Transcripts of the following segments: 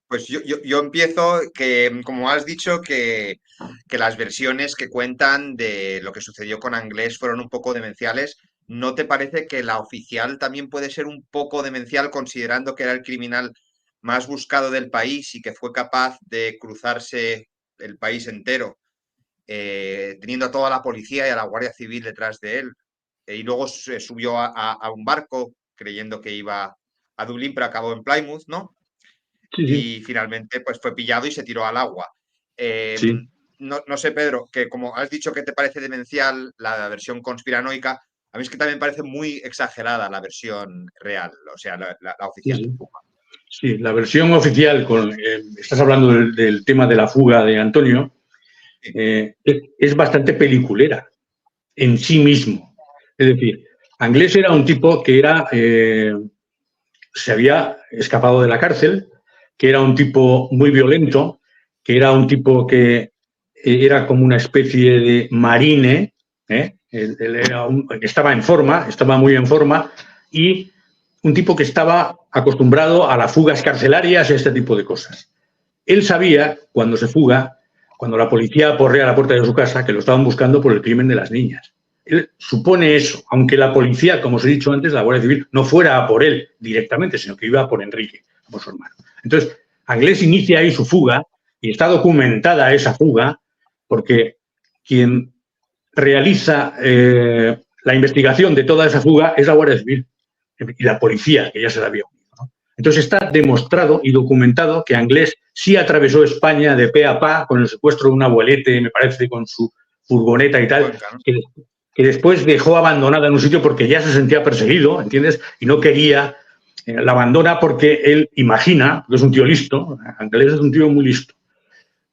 Pues yo empiezo que, como has dicho, que las versiones que cuentan de lo que sucedió con Anglés fueron un poco demenciales. ¿No te parece que la oficial también puede ser un poco demencial considerando que era el criminal más buscado del país y que fue capaz de cruzarse el país entero, teniendo a toda la policía y a la Guardia Civil detrás de él? Y luego se subió a un barco creyendo que iba a Dublín, pero acabó en Plymouth, ¿no? Sí, sí, Y finalmente pues fue pillado y se tiró al agua. Eh, sí. no sé, Pedro, que como has dicho que te parece demencial la versión conspiranoica, a mí es que también parece muy exagerada la versión real, o sea, la Sí, oficial. sí. Sí, la versión oficial, estás hablando del tema de la fuga de Antonio, Sí, es bastante peliculera en sí mismo. Es decir, Anglés era un tipo que se había escapado de la cárcel, que era un tipo muy violento, que era un tipo que era como una especie de marine, ¿eh? Él estaba en forma, estaba muy en forma, y un tipo que estaba acostumbrado a las fugas carcelarias y este tipo de cosas. Él sabía, cuando se fuga, cuando la policía aporrea a la puerta de su casa, que lo estaban buscando por el crimen de las niñas. Él supone eso, aunque la policía, como os he dicho antes, la Guardia Civil, no fuera a por él directamente, sino que iba a por Enrique, por su hermano. Entonces, Anglés inicia ahí su fuga y está documentada esa fuga porque quien realiza la investigación de toda esa fuga es la Guardia Civil y la policía, que ya se la había unido, ¿no? Entonces está demostrado y documentado que Anglés sí atravesó España de pe a pa con el secuestro de un abuelete, me parece, con su furgoneta y tal, Cuenca, ¿no? que después dejó abandonada en un sitio porque ya se sentía perseguido, ¿entiendes? Y no quería, la abandona porque él imagina, que es un tío listo, Anglés es un tío muy listo,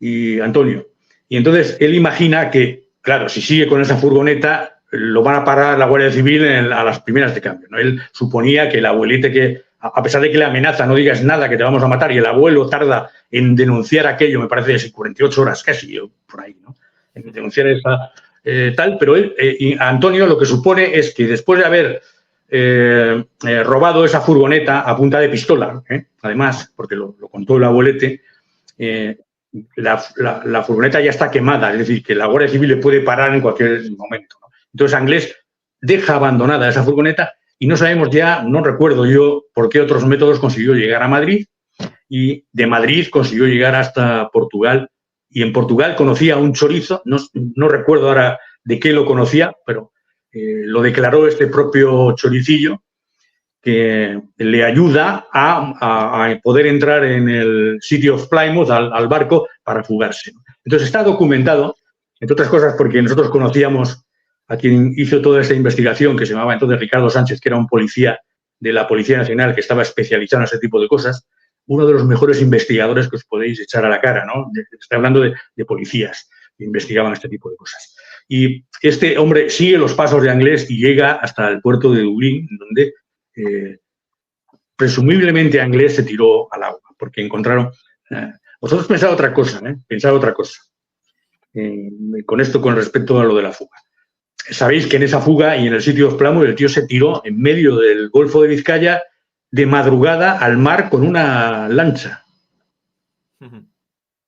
y Antonio. Y entonces él imagina que, claro, si sigue con esa furgoneta, lo van a parar la Guardia Civil a las primeras de cambio, ¿no? Él suponía que el abuelete que, a pesar de que le amenaza, no digas nada, que te vamos a matar, y el abuelo tarda en denunciar aquello, me parece, 48 horas casi, por ahí, ¿no? En denunciar esa tal, pero él, Antonio lo que supone es que después de haber robado esa furgoneta a punta de pistola, además, porque lo contó el abuelete, eh, la furgoneta ya está quemada, es decir, que la Guardia Civil le puede parar en cualquier momento, ¿no? Entonces Anglés deja abandonada esa furgoneta y no sabemos ya, no recuerdo yo por qué otros métodos consiguió llegar a Madrid y de Madrid consiguió llegar hasta Portugal y en Portugal conocía un chorizo, no recuerdo ahora de qué lo conocía, pero lo declaró este propio choricillo que le ayuda a poder entrar en el City of Plymouth, al barco, para fugarse. Entonces está documentado, entre otras cosas porque nosotros conocíamos a quien hizo toda esta investigación, que se llamaba entonces Ricardo Sánchez, que era un policía de la Policía Nacional que estaba especializado en ese tipo de cosas, uno de los mejores investigadores que os podéis echar a la cara, ¿no? Estoy hablando de policías que investigaban este tipo de cosas. Y este hombre sigue los pasos de Anglés y llega hasta el puerto de Dublín, donde eh, presumiblemente Anglés se tiró al agua, porque encontraron... vosotros pensad otra cosa, pensad otra cosa. Con esto, con respecto a lo de la fuga. Sabéis que en esa fuga y en el sitio de Plymouth el tío se tiró en medio del Golfo de Vizcaya de madrugada al mar con una lancha.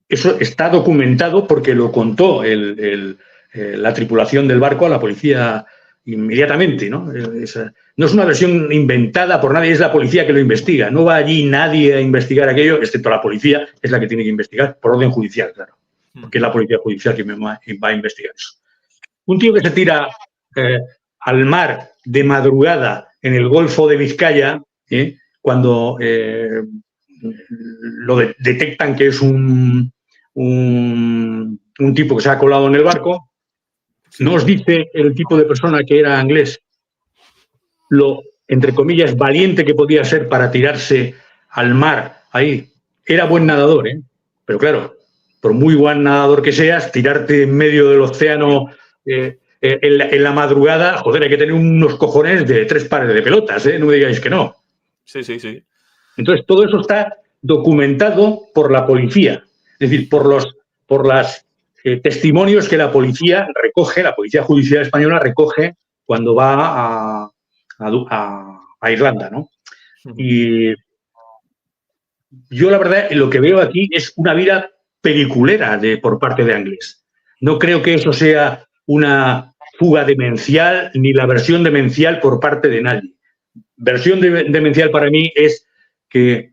Eso está documentado porque lo contó la tripulación del barco a la policía inmediatamente, ¿no? No es una versión inventada por nadie, es la policía que lo investiga. No va allí nadie a investigar aquello, excepto la policía, que es la que tiene que investigar, por orden judicial, claro, porque es la policía judicial que va a investigar eso. Un tío que se tira eh, al mar de madrugada en el Golfo de Vizcaya, cuando detectan que es un tipo que se ha colado en el barco, no Sí. os dice el tipo de persona que era Anglés, lo, entre comillas, valiente que podía ser para tirarse al mar ahí. Era buen nadador, pero claro, por muy buen nadador que seas, tirarte en medio del océano en la madrugada, joder, hay que tener unos cojones de 3 pares de pelotas, no me digáis que no. Sí, sí, sí. Entonces, todo eso está documentado por la policía, es decir, por los testimonios que la policía recoge, la Policía Judicial Española recoge cuando va a Irlanda, ¿no? Y yo la verdad lo que veo aquí es una vida peliculera por parte de Anglés. No creo que eso sea una fuga demencial ni la versión demencial por parte de nadie. Versión demencial para mí es que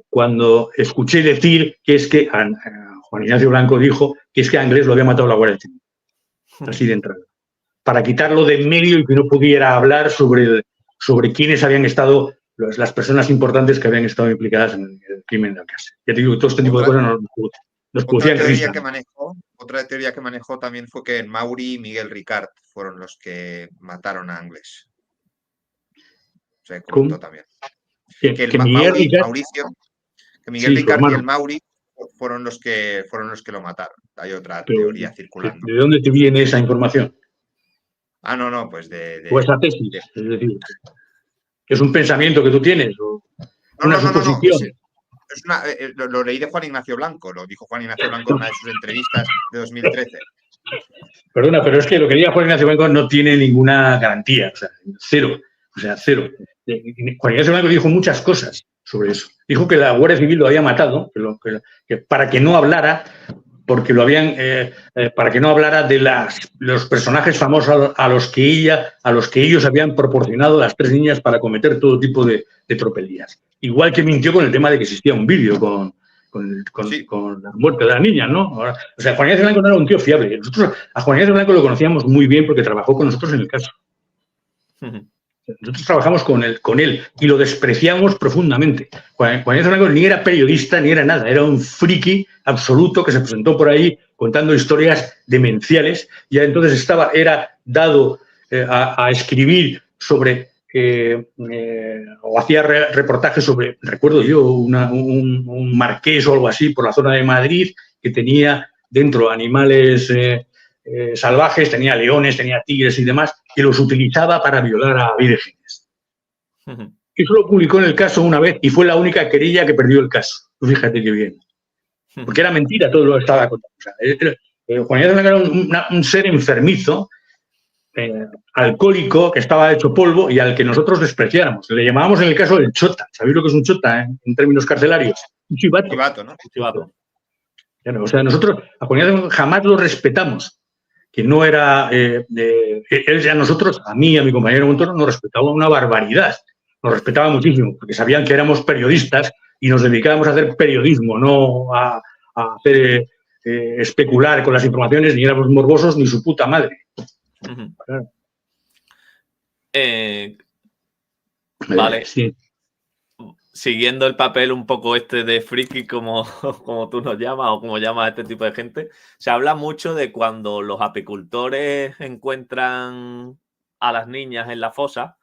cuando escuché decir que es que Juan Ignacio Blanco dijo que es que a Anglés lo había matado la Guardia Civil, así de entrada, para quitarlo de en medio y que no pudiera hablar sobre quiénes habían estado, las personas importantes que habían estado implicadas en el crimen de Alcácer. Ya te digo, todo este tipo de cosas nos producían risa. Otra teoría que manejó también fue que Mauri y Miguel Ricard fueron los que mataron a Anglés. Se comentó también. Que Miguel Ricard y el Mauri fueron los que lo mataron. Hay otra teoría circulando. ¿De dónde te viene esa información? No, pues o esa tesis, es decir, ¿es un pensamiento que tú tienes? ¿O una suposición? Lo leí de Juan Ignacio Blanco, lo dijo Juan Ignacio Blanco en una de sus entrevistas de 2013. Perdona, pero es que lo que diga Juan Ignacio Blanco no tiene ninguna garantía, o sea, cero. Juan Ignacio Blanco dijo muchas cosas sobre eso. Dijo que la Guardia Civil lo había matado, que para que no hablara, porque lo habían, para que no hablara de los personajes famosos a los que ellos habían proporcionado las 3 niñas para cometer todo tipo de tropelías. Igual que mintió con el tema de que existía un vídeo con la muerte de las niñas, ¿no? O sea, Juan Ignacio Blanco no era un tío fiable. Nosotros a Juan Ignacio Blanco lo conocíamos muy bien porque trabajó con nosotros en el caso. Nosotros trabajamos con él y lo despreciamos profundamente. Juan Ignacio Blanco ni era periodista ni era nada, era un friki absoluto que se presentó por ahí contando historias demenciales. Ya entonces era dado a escribir sobre, o hacía reportajes sobre, recuerdo yo, un marqués o algo así por la zona de Madrid que tenía dentro animales salvajes, tenía leones, tenía tigres y demás, que los utilizaba para violar a vírgenes. Eso lo publicó en el caso una vez y fue la única querella que perdió el caso. Fíjate qué bien. Porque era mentira todo lo que estaba contando. O sea, Juan Ignacio era un ser enfermizo, alcohólico, que estaba hecho polvo y al que nosotros despreciáramos. Le llamábamos en el caso el chota. ¿Sabéis lo que es un chota en términos carcelarios? Un chivato. ¿No? Un chivato. O sea, nosotros a Juan Ignacio jamás lo respetamos. Que no era, él ya nosotros, a mí y a mi compañero Montoro, nos respetaba una barbaridad, nos respetaba muchísimo, porque sabían que éramos periodistas y nos dedicábamos a hacer periodismo, no a hacer especular con las informaciones, ni éramos morbosos ni su puta madre. Claro. Vale. Sí. Siguiendo el papel un poco de friki, como tú nos llamas o como llamas a este tipo de gente, se habla mucho de cuando los apicultores encuentran a las niñas en la fosa,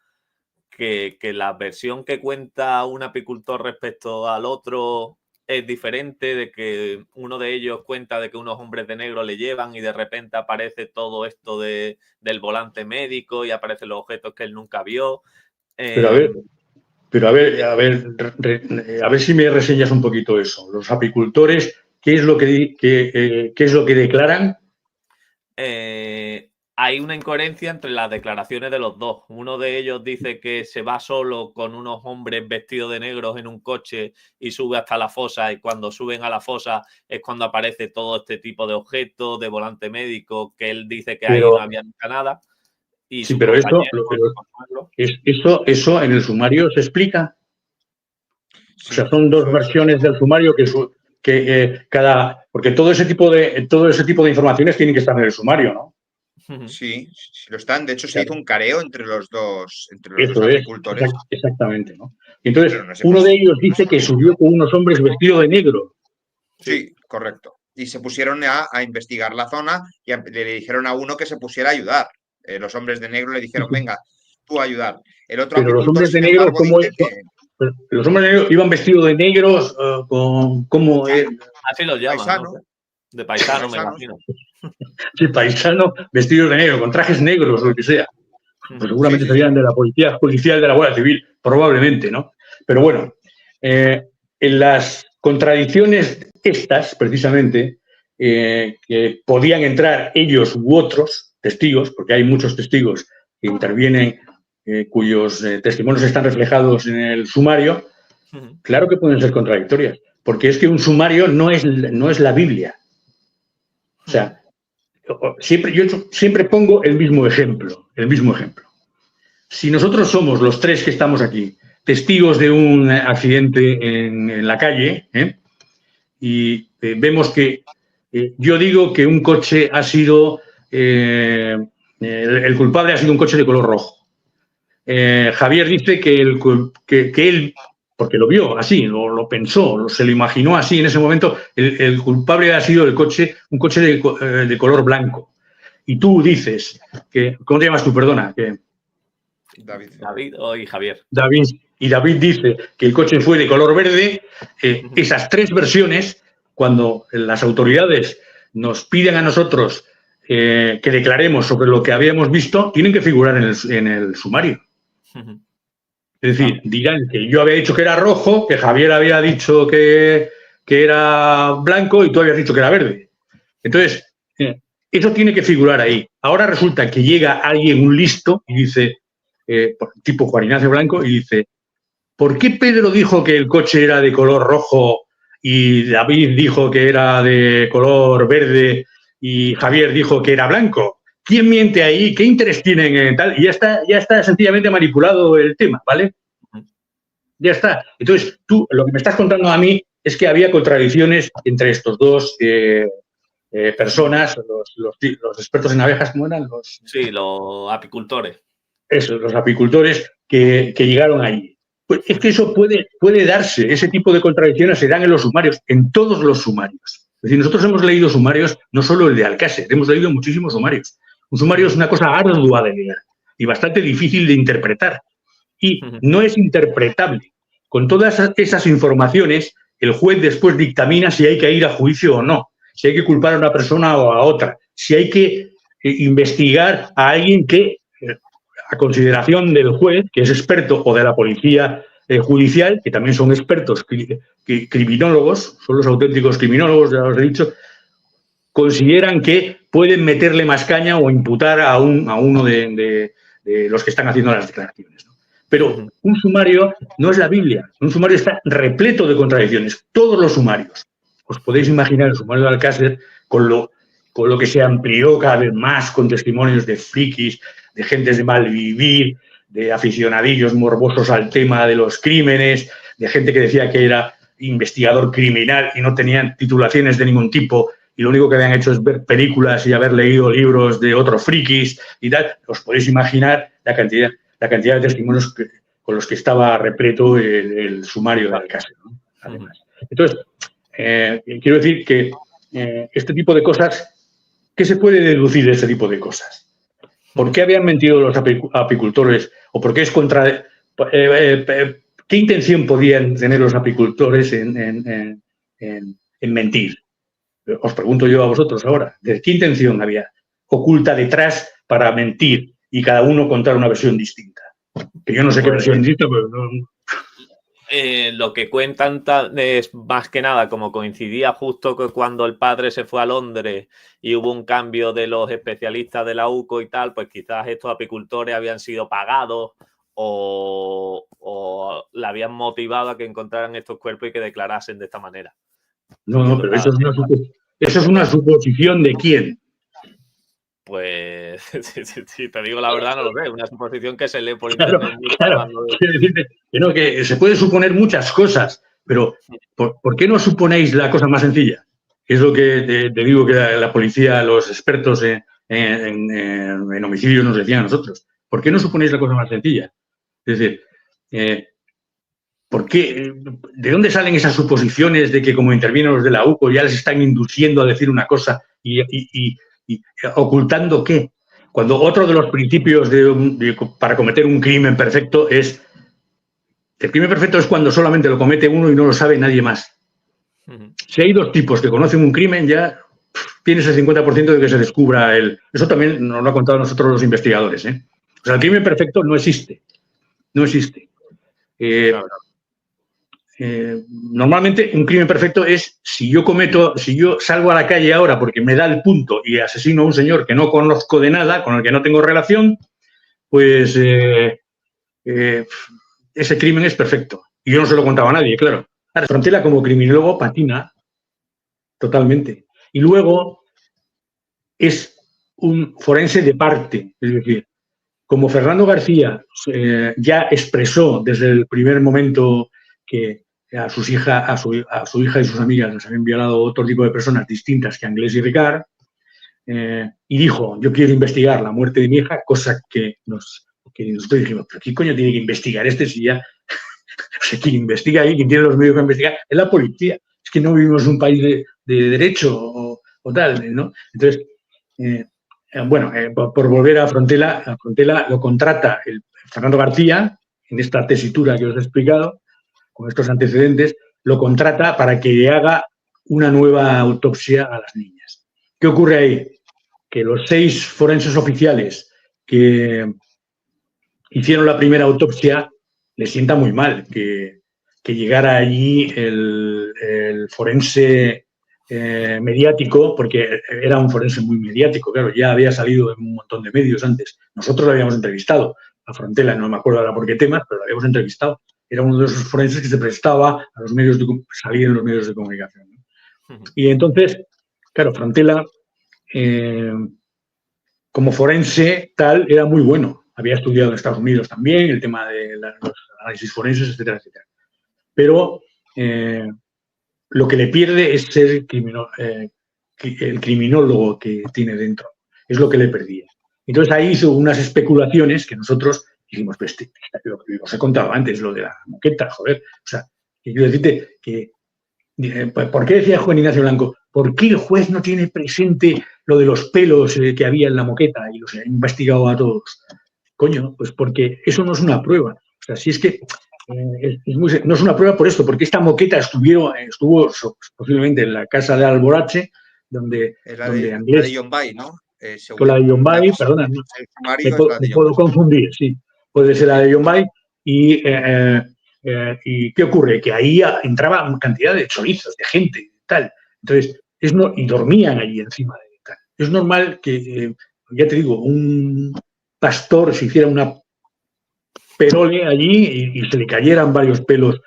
que la versión que cuenta un apicultor respecto al otro es diferente, de que uno de ellos cuenta de que unos hombres de negro le llevan y de repente aparece todo esto del volante médico y aparecen los objetos que él nunca vio. Pero a ver si me reseñas un poquito eso. Los apicultores, ¿qué es lo que declaran? Hay una incoherencia entre las declaraciones de los dos. Uno de ellos dice que se va solo con unos hombres vestidos de negros en un coche y sube hasta la fosa, y cuando suben a la fosa es cuando aparece todo este tipo de objetos, de volante médico, que él dice que ahí no había nunca nada. Y sí, pero eso en el sumario se explica. O sea, son 2 versiones del sumario porque todo ese tipo de informaciones tienen que estar en el sumario, ¿no? Sí, lo están. De hecho, se hizo un careo entre los dos apicultores. Exactamente, ¿no? Entonces, uno de ellos dice que subió con unos hombres vestidos de negro. Sí, correcto. Y se pusieron a investigar la zona y le dijeron a uno que se pusiera a ayudar. Los hombres de negro le dijeron, venga, tú a ayudar. El otro pero los hombres de negro, los hombres de negro iban vestidos de negros, ¿cómo? Así los llaman, paisano. ¿no? De paisano, me imagino. Sí, paisano, vestidos de negro, con trajes negros o lo que sea. Pues seguramente serían de la policía judicial de la Guardia Civil, probablemente, ¿no? Pero bueno, en las contradicciones estas, precisamente, que podían entrar ellos u otros testigos, porque hay muchos testigos que intervienen, cuyos testimonios están reflejados en el sumario, Claro que pueden ser contradictorias, porque es que un sumario no es la Biblia. O sea, yo siempre pongo el mismo ejemplo. Si nosotros somos los tres que estamos aquí testigos de un accidente en la calle, y vemos que yo digo que un coche ha sido, el culpable ha sido un coche de color rojo. Javier dice que él, porque lo vio así, lo pensó, se lo imaginó así en ese momento, el culpable ha sido un coche de color blanco. Y tú dices que, ¿cómo te llamas tú? Perdona. David y Javier. David dice que el coche fue de color verde. Esas tres versiones, cuando las autoridades nos piden a nosotros que declaremos sobre lo que habíamos visto, tienen que figurar en el sumario. Es decir, dirán que yo había dicho que era rojo, que Javier había dicho que era blanco y tú habías dicho que era verde. Entonces, eso tiene que figurar ahí. Ahora resulta que llega alguien, un listo, y dice, tipo Juan Ignacio Blanco, y dice, ¿por qué Pedro dijo que el coche era de color rojo y David dijo que era de color verde y Javier dijo que era blanco? ¿Quién miente ahí? ¿Qué interés tienen en tal? Y ya está sencillamente manipulado el tema, ¿vale? Ya está. Entonces, tú lo que me estás contando a mí es que había contradicciones entre estos dos personas, los expertos en abejas, ¿cómo eran? Sí, los apicultores. Eso, los apicultores que llegaron allí. Pues es que eso puede darse, ese tipo de contradicciones se dan en los sumarios, en todos los sumarios. Es decir, nosotros hemos leído sumarios, no solo el de Alcácer, hemos leído muchísimos sumarios. Un sumario es una cosa ardua de leer y bastante difícil de interpretar. Y no es interpretable. Con todas esas informaciones, el juez después dictamina si hay que ir a juicio o no, si hay que culpar a una persona o a otra, si hay que investigar a alguien que, a consideración del juez, que es experto, o de la policía judicial, que también son expertos criminólogos, son los auténticos criminólogos, ya os he dicho, consideran que pueden meterle más caña o imputar a uno de los que están haciendo las declaraciones, ¿no? Pero un sumario no es la Biblia. Un sumario está repleto de contradicciones. Todos los sumarios. Os podéis imaginar el sumario de Alcácer con lo que se amplió cada vez más, con testimonios de frikis, de gentes de mal vivir, de aficionadillos morbosos al tema de los crímenes, de gente que decía que era investigador criminal y no tenían titulaciones de ningún tipo y lo único que habían hecho es ver películas y haber leído libros de otros frikis y tal. Os podéis imaginar la cantidad de testimonios con los que estaba repleto el sumario de Alcácer, ¿no? Además. Entonces, quiero decir que este tipo de cosas, ¿qué se puede deducir de este tipo de cosas? ¿Por qué habían mentido los apicultores? ¿O por qué es contra... ¿Qué intención podían tener los apicultores en mentir? Os pregunto yo a vosotros ahora, ¿de qué intención había oculta detrás para mentir y cada uno contar una versión distinta? Que yo no sé qué versión distinta, pero no... Lo que cuentan es más que nada como coincidía justo que cuando el padre se fue a Londres y hubo un cambio de los especialistas de la UCO y tal, pues quizás estos apicultores habían sido pagados o la habían motivado a que encontraran estos cuerpos y que declarasen de esta manera. No, pero eso es una suposición de quién. Pues, si te digo la verdad, no lo sé. Una suposición que se lee por internet. Claro. Quiero decirte que se puede suponer muchas cosas, pero ¿por qué no suponéis la cosa más sencilla? Es lo que te digo que la policía, los expertos en homicidios nos decían a nosotros. ¿Por qué no suponéis la cosa más sencilla? Es decir, ¿de dónde salen esas suposiciones de que como intervienen los de la UCO ya les están induciendo a decir una cosa y ocultando qué? Cuando otro de los principios para cometer un crimen perfecto es... El crimen perfecto es cuando solamente lo comete uno y no lo sabe nadie más. Si hay dos tipos que conocen un crimen, ya tienes el 50% de que se descubra Eso también nos lo han contado nosotros los investigadores, ¿eh? O sea, el crimen perfecto no existe. No existe. Normalmente un crimen perfecto es si yo salgo a la calle ahora porque me da el punto y asesino a un señor que no conozco de nada, con el que no tengo relación, pues ese crimen es perfecto. Y yo no se lo contaba a nadie, claro. Frontela como criminólogo patina totalmente. Y luego es un forense de parte, es decir, como Fernando García ya expresó desde el primer momento que a su hija y sus amigas les habían violado otro tipo de personas distintas que Anglés y Ricard, y dijo, yo quiero investigar la muerte de mi hija, cosa que nosotros dijimos, pero ¿qué coño tiene que investigar este si ya... O sea, quien investiga ahí, quien tiene los medios para investigar, es la policía. Es que no vivimos en un país de derecho o tal, ¿no? Entonces, por volver a Frontela lo contrata el Fernando García, en esta tesitura que os he explicado, con estos antecedentes, lo contrata para que le haga una nueva autopsia a las niñas. ¿Qué ocurre ahí? Que los 6 forenses oficiales que hicieron la primera autopsia le sienta muy mal que llegara allí el forense mediático, porque era un forense muy mediático, claro, ya había salido en un montón de medios antes. Nosotros lo habíamos entrevistado, a Frontela, no me acuerdo ahora por qué temas, pero lo habíamos entrevistado. Era uno de esos forenses que se prestaba a los medios salir en los medios de comunicación, ¿no? Y entonces, claro, Frontela, como forense tal, era muy bueno. Había estudiado en Estados Unidos también el tema de los análisis forenses, etcétera, etcétera. Pero lo que le pierde es ser el criminólogo que tiene dentro. Es lo que le perdía. Entonces ahí hizo unas especulaciones que nosotros dijimos, pues lo que os he contado antes, lo de la moqueta, joder. O sea, que quiero decirte que, ¿por qué decía Juan Ignacio Blanco? ¿Por qué el juez no tiene presente lo de los pelos que había en la moqueta y los ha investigado a todos? Coño, pues porque eso no es una prueba. O sea, si es que no es una prueba por esto, porque esta moqueta estuvo posiblemente en la casa de Alborache, donde Andrés... La de Yombay, ¿no? Con la de Yombay, perdona, me puedo confundir, sí. Puede ser la de Yombay. ¿Y qué ocurre? Que ahí entraba una cantidad de chorizos, de gente y tal. Entonces, y dormían allí encima de tal. Es normal que, ya te digo, un pastor se hiciera una perole allí y se le cayeran varios pelos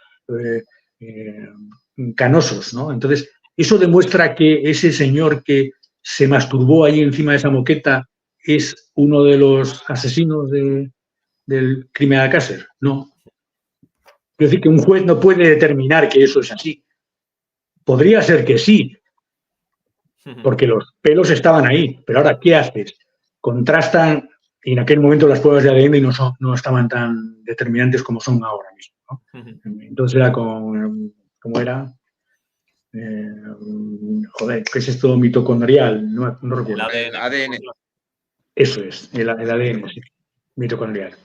canosos, ¿no? Entonces, eso demuestra que ese señor que se masturbó allí encima de esa moqueta es uno de los asesinos del crimen de Alcácer. No. Es decir, que un juez no puede determinar que eso es así. Podría ser que sí, porque los pelos estaban ahí. Pero ahora, ¿qué haces? Contrastan, y en aquel momento las pruebas de ADN no estaban tan determinantes como son ahora mismo, ¿no? Entonces era ¿cómo era? Joder, ¿qué es esto mitocondrial? No recuerdo. El ADN. Eso es, el ADN, sí, mitocondrial.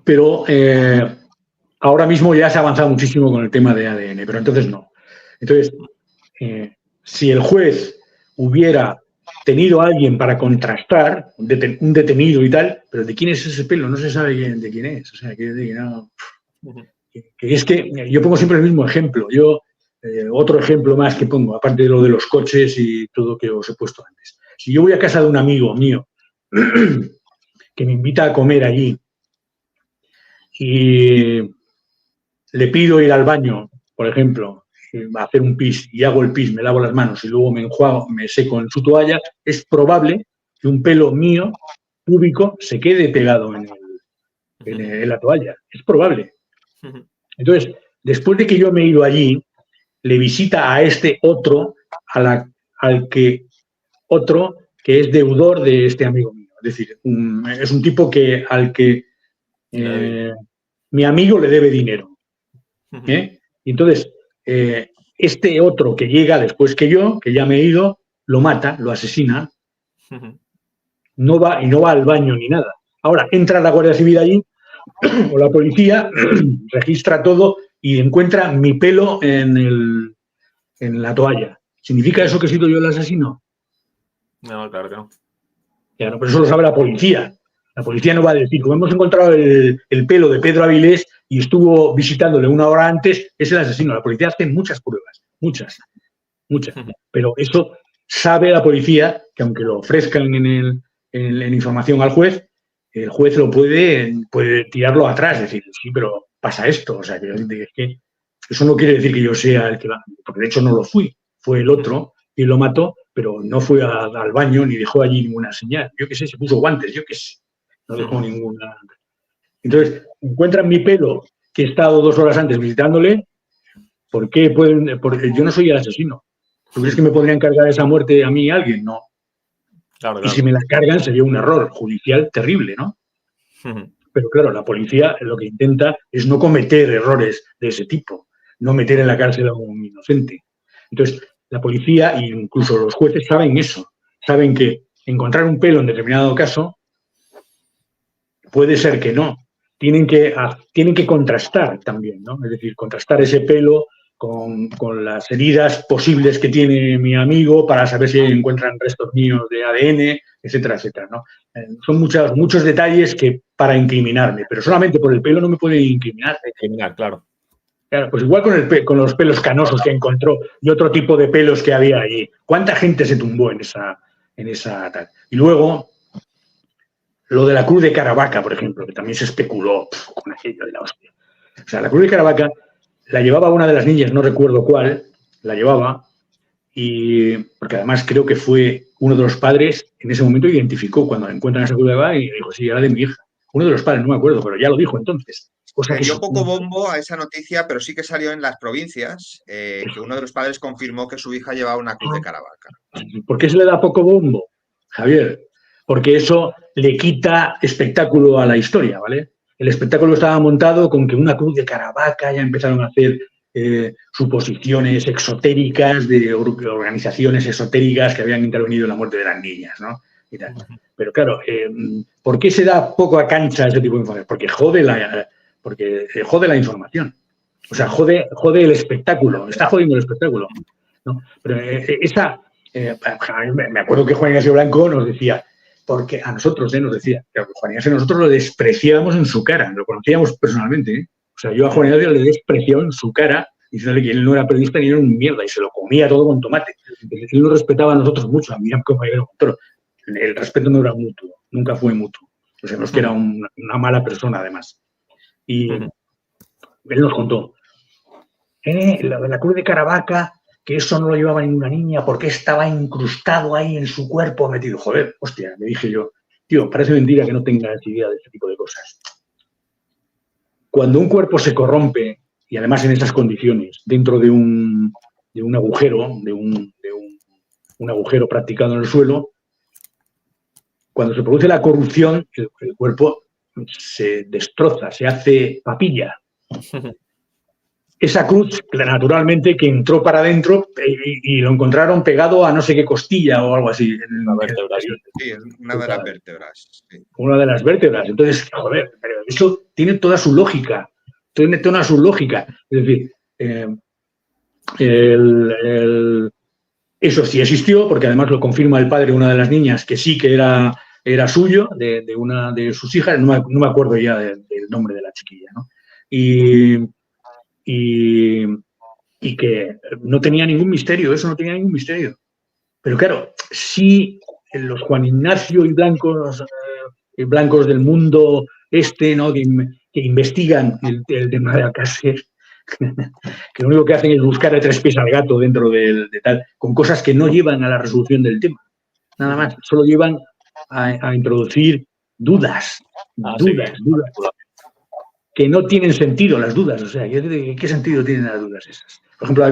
Pero ahora mismo ya se ha avanzado muchísimo con el tema de ADN, pero entonces no. Entonces, si el juez hubiera tenido a alguien para contrastar, un detenido y tal, pero ¿de quién es ese pelo? No se sabe de quién es. O sea, que es que yo pongo siempre el mismo ejemplo. Otro ejemplo más que pongo, aparte de lo de los coches y todo que os he puesto antes. Si yo voy a casa de un amigo mío que me invita a comer allí y le pido ir al baño, por ejemplo, a hacer un pis y hago el pis, me lavo las manos y luego me enjuago, me seco en su toalla, es probable que un pelo mío, púbico, se quede pegado en la toalla. Es probable. Entonces, después de que yo me he ido allí, le visita a este otro, otro que es deudor de este amigo mío. Es decir, es un tipo al que mi amigo le debe dinero. Y entonces, este otro que llega después que yo, que ya me he ido, lo mata, lo asesina, no va al baño ni nada. Ahora, entra la Guardia Civil allí, o la policía, registra todo y encuentra mi pelo en la toalla. ¿Significa eso que he sido yo el asesino? No, claro que no. Claro, pero eso lo sabe la policía. La policía no va a decir, como hemos encontrado el pelo de Pedro Avilés y estuvo visitándole una hora antes, es el asesino. La policía hace muchas pruebas, muchas. Pero eso sabe la policía, que aunque lo ofrezcan en información al juez, el juez lo puede tirarlo atrás, decir, sí, pero pasa esto. O sea, que eso no quiere decir que yo sea el que va, porque de hecho no lo fui, fue el otro quien lo mató, pero no fue al baño ni dejó allí ninguna señal. Yo qué sé, se puso guantes, yo qué sé, no dejó ninguna. Entonces, encuentran mi pelo, que he estado 2 horas antes visitándole. ¿Por qué pueden? Porque yo no soy el asesino. ¿Tú crees que me podrían cargar esa muerte a mí alguien? No. Claro. Y si me la cargan sería un error judicial terrible, ¿no? Pero claro, la policía lo que intenta es no cometer errores de ese tipo, no meter en la cárcel a un inocente. Entonces, la policía e incluso los jueces saben eso, saben que encontrar un pelo en determinado caso puede ser que no. Tienen que contrastar también, ¿no? Es decir, contrastar ese pelo con las heridas posibles que tiene mi amigo para saber si encuentran restos míos de ADN, etcétera, etcétera, ¿no? Son muchos detalles que para incriminarme, pero solamente por el pelo no me pueden incriminar. Claro. Claro, pues igual con los pelos canosos que encontró y otro tipo de pelos que había allí. ¿Cuánta gente se tumbó en esa tal? Y luego, lo de la cruz de Caravaca, por ejemplo, que también se especuló con aquello de la hostia. O sea, la cruz de Caravaca la llevaba una de las niñas, no recuerdo cuál, la llevaba, y porque además creo que fue uno de los padres, en ese momento identificó cuando encuentran esa cruz de Caravaca y dijo, sí, era de mi hija. Uno de los padres, no me acuerdo, pero ya lo dijo entonces. O sea, dio poco bombo a esa noticia, pero sí que salió en las provincias, que uno de los padres confirmó que su hija llevaba una cruz de Caravaca. ¿Por qué se le da poco bombo, Javier? Porque eso le quita espectáculo a la historia, ¿vale? El espectáculo estaba montado con que una cruz de Caravaca, ya empezaron a hacer suposiciones exotéricas de organizaciones esotéricas que habían intervenido en la muerte de las niñas, ¿no? Y tal. Pero claro, ¿por qué se da poco a cancha ese tipo de información? Porque jode la información. O sea, jode el espectáculo, está jodiendo el espectáculo, ¿no? Pero me acuerdo que Juan Ignacio Blanco nos decía, porque a nosotros, nos decía, que Juan Ignacio nosotros lo despreciábamos en su cara, lo conocíamos personalmente, ¿eh? O sea, yo a Juan Ignacio le despreciaba en su cara, diciéndole que él no era periodista ni era un mierda, y se lo comía todo con tomate. Él nos respetaba a nosotros mucho, a mí como compañero, el respeto no era mutuo, nunca fue mutuo. O sea, no es que era una mala persona, además. Y él nos contó, la cruz de Caravaca, que eso no lo llevaba ninguna niña porque estaba incrustado ahí en su cuerpo metido. Joder, hostia, me dije yo, tío, parece mentira que no tengas idea de este tipo de cosas. Cuando un cuerpo se corrompe, y además en esas condiciones, dentro de un agujero, de un agujero practicado en el suelo, cuando se produce la corrupción, el cuerpo se destroza, se hace papilla. Esa cruz, naturalmente, que entró para adentro y lo encontraron pegado a no sé qué costilla o algo así. Sí, una de las vértebras. Sí. Una de las vértebras. Entonces, joder, pero eso tiene toda su lógica. Tiene toda su lógica. Es decir, eso sí existió, porque además lo confirma el padre de una de las niñas, que sí que era suyo, de una de sus hijas. No me acuerdo ya del nombre de la chiquilla, ¿no? Y que no tenía ningún misterio, eso no tenía ningún misterio. Pero claro, sí los Juan Ignacio y blancos del mundo ¿no? que investigan el tema de Alcácer, que lo único que hacen es buscar 3 pies al gato dentro de tal, con cosas que no llevan a la resolución del tema. Nada más, solo llevan a introducir dudas. Dudas. Que no tienen sentido las dudas, o sea, ¿qué sentido tienen las dudas esas? Por ejemplo,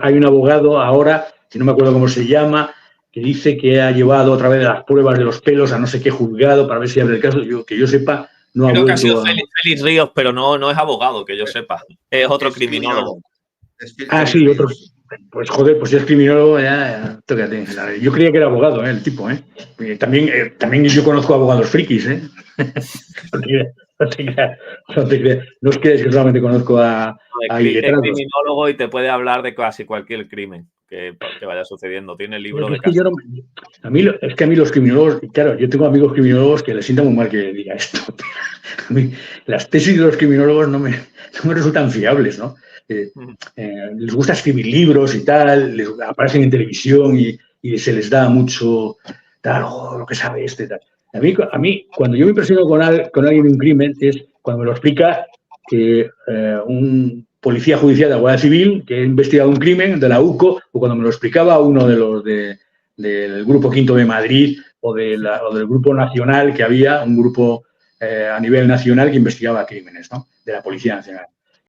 hay un abogado ahora, que no me acuerdo cómo se llama, que dice que ha llevado otra vez las pruebas de los pelos a no sé qué juzgado para ver si abre el caso. Que yo sepa, no ha vuelto. Creo que ha sido Félix Ríos, pero no es abogado, que yo sepa. Es otro criminólogo. Sí, otro. Pues joder, pues si es criminólogo, ya tócate. Yo creía que era abogado, el tipo, ¿eh? También yo conozco abogados frikis, ¿eh? No te creas. No os creáis que solamente conozco a iletrados. Es criminólogo y te puede hablar de casi cualquier crimen que vaya sucediendo. Tiene el libro de casos. A mí los criminólogos, claro, yo tengo amigos criminólogos que les sienta muy mal que diga esto. A mí las tesis de los criminólogos no me resultan fiables, ¿no? Les gusta escribir libros y tal, les aparecen en televisión y se les da mucho tal, lo que sabe tal. A mí, cuando yo me impresiono con alguien de un crimen, es cuando me lo explica que un policía judicial de la Guardia Civil que ha investigado un crimen de la UCO, o cuando me lo explicaba uno de los del Grupo Quinto de Madrid o del Grupo Nacional, que había un grupo a nivel nacional que investigaba crímenes, ¿no?, de la Policía Nacional.